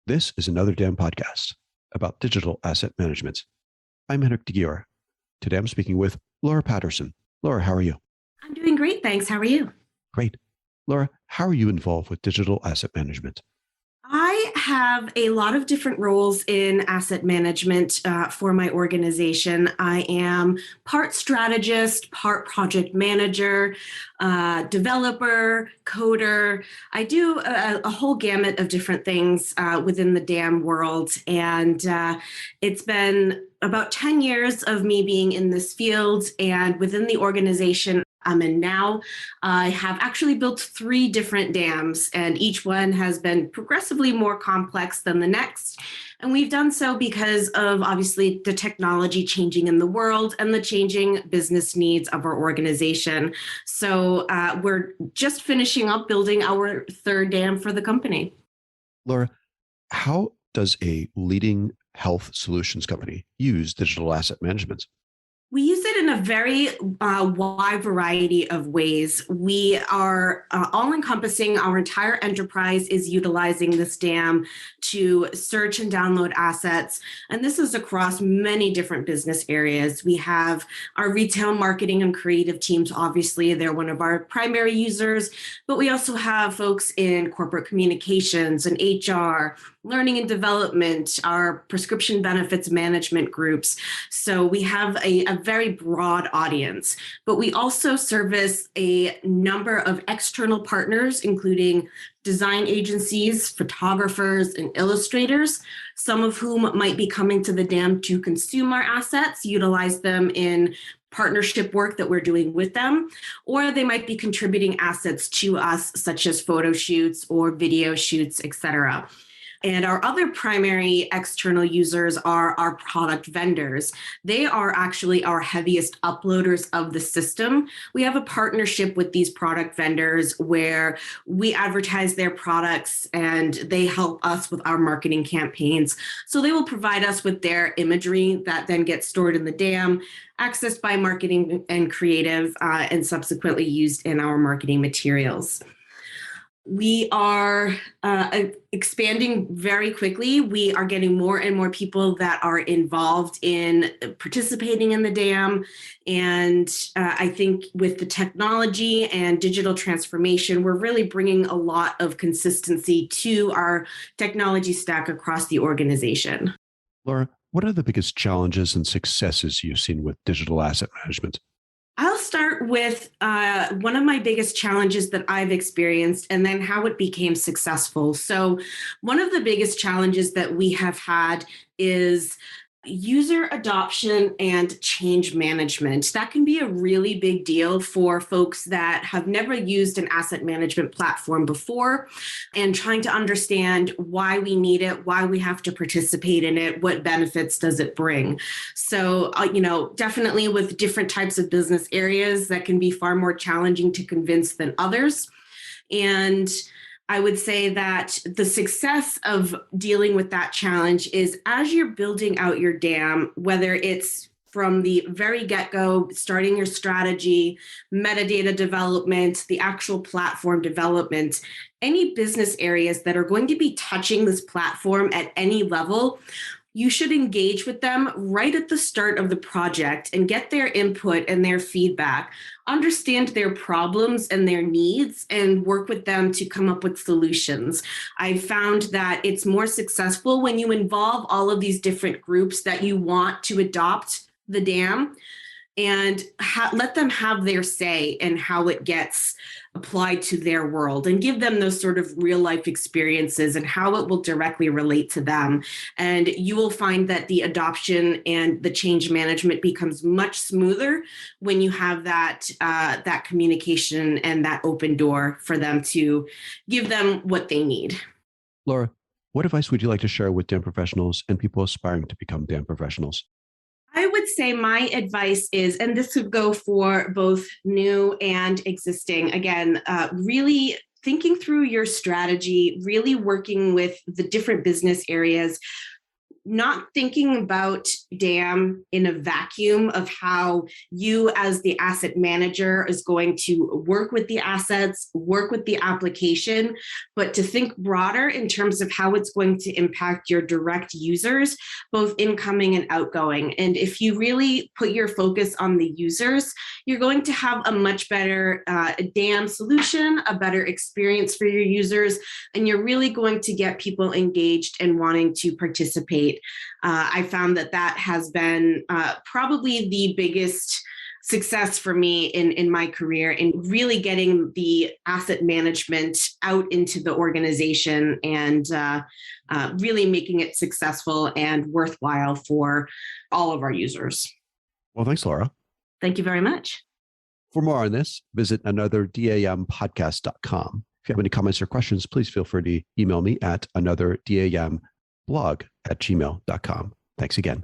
This is Another Dam podcast about digital asset management. I'm Henrik de Gier. Today I'm speaking with Laura Patterson. Laura, how are you? I'm doing great, thanks. How are you? Great. Laura, how are you involved with digital asset management? I have a lot of different roles in asset management for my organization. I am part strategist, part project manager, developer, coder. I do a whole gamut of different things within the DAM world. And it's been about 10 years of me being in this field, and within the organization I'm in now, I have actually built 3 different dams, and each one has been progressively more complex than the next. And we've done so because of obviously the technology changing in the world and the changing business needs of our organization. So we're just finishing up building our 3rd dam for the company. Laura, how does a leading health solutions company use digital asset management? We use it in a very wide variety of ways. We are all-encompassing. Our entire enterprise is utilizing this dam to search and download assets, and this is across many different business areas. We have our retail marketing and creative teams. Obviously, they're one of our primary users, but we also have folks in corporate communications and HR, learning and development, our prescription benefits management groups. So we have a very broad audience, but we also service a number of external partners, including design agencies, photographers, and illustrators, some of whom might be coming to the dam to consume our assets, utilize them in partnership work that we're doing with them, or they might be contributing assets to us, such as photo shoots or video shoots, etc. And our other primary external users are our product vendors. They are actually our heaviest uploaders of the system. We have a partnership with these product vendors where we advertise their products and they help us with our marketing campaigns. So they will provide us with their imagery that then gets stored in the dam, accessed by marketing and creative, and subsequently used in our marketing materials. We are expanding very quickly. We are getting more and more people that are involved in participating in the dam. And I think with the technology and digital transformation, we're really bringing a lot of consistency to our technology stack across the organization. Laura, what are the biggest challenges and successes you've seen with digital asset management? I'll start with one of my biggest challenges that I've experienced and then how it became successful. So one of the biggest challenges that we have had is user adoption and change management. That can be a really big deal for folks that have never used an asset management platform before and trying to understand why we need it, why we have to participate in it, what benefits does it bring. So, definitely with different types of business areas that can be far more challenging to convince than others. And I would say that the success of dealing with that challenge is as you're building out your dam, whether it's from the very get-go, starting your strategy, metadata development, the actual platform development, any business areas that are going to be touching this platform at any level, you should engage with them right at the start of the project and get their input and their feedback, understand their problems and their needs, and work with them to come up with solutions. I've found that it's more successful when you involve all of these different groups that you want to adopt the dam and let them have their say in how it gets applied to their world and give them those sort of real life experiences and how it will directly relate to them. And you will find that the adoption and the change management becomes much smoother when you have that communication and that open door for them to give them what they need. Laura, what advice would you like to share with DAM professionals and people aspiring to become DAM professionals? I would say my advice is, and this would go for both new and existing, again, really thinking through your strategy, really working with the different business areas, not thinking about DAM in a vacuum of how you as the asset manager is going to work with the assets, work with the application, but to think broader in terms of how it's going to impact your direct users, both incoming and outgoing. And if you really put your focus on the users, you're going to have a much better DAM solution, a better experience for your users, and you're really going to get people engaged and wanting to participate. I found that has been probably the biggest success for me in my career in really getting the asset management out into the organization and really making it successful and worthwhile for all of our users. Well, thanks, Laura. Thank you very much. For more on this, visit anotherdamblog.com. If you have any comments or questions, please feel free to email me at anotherdamblog@gmail.com. Thanks again.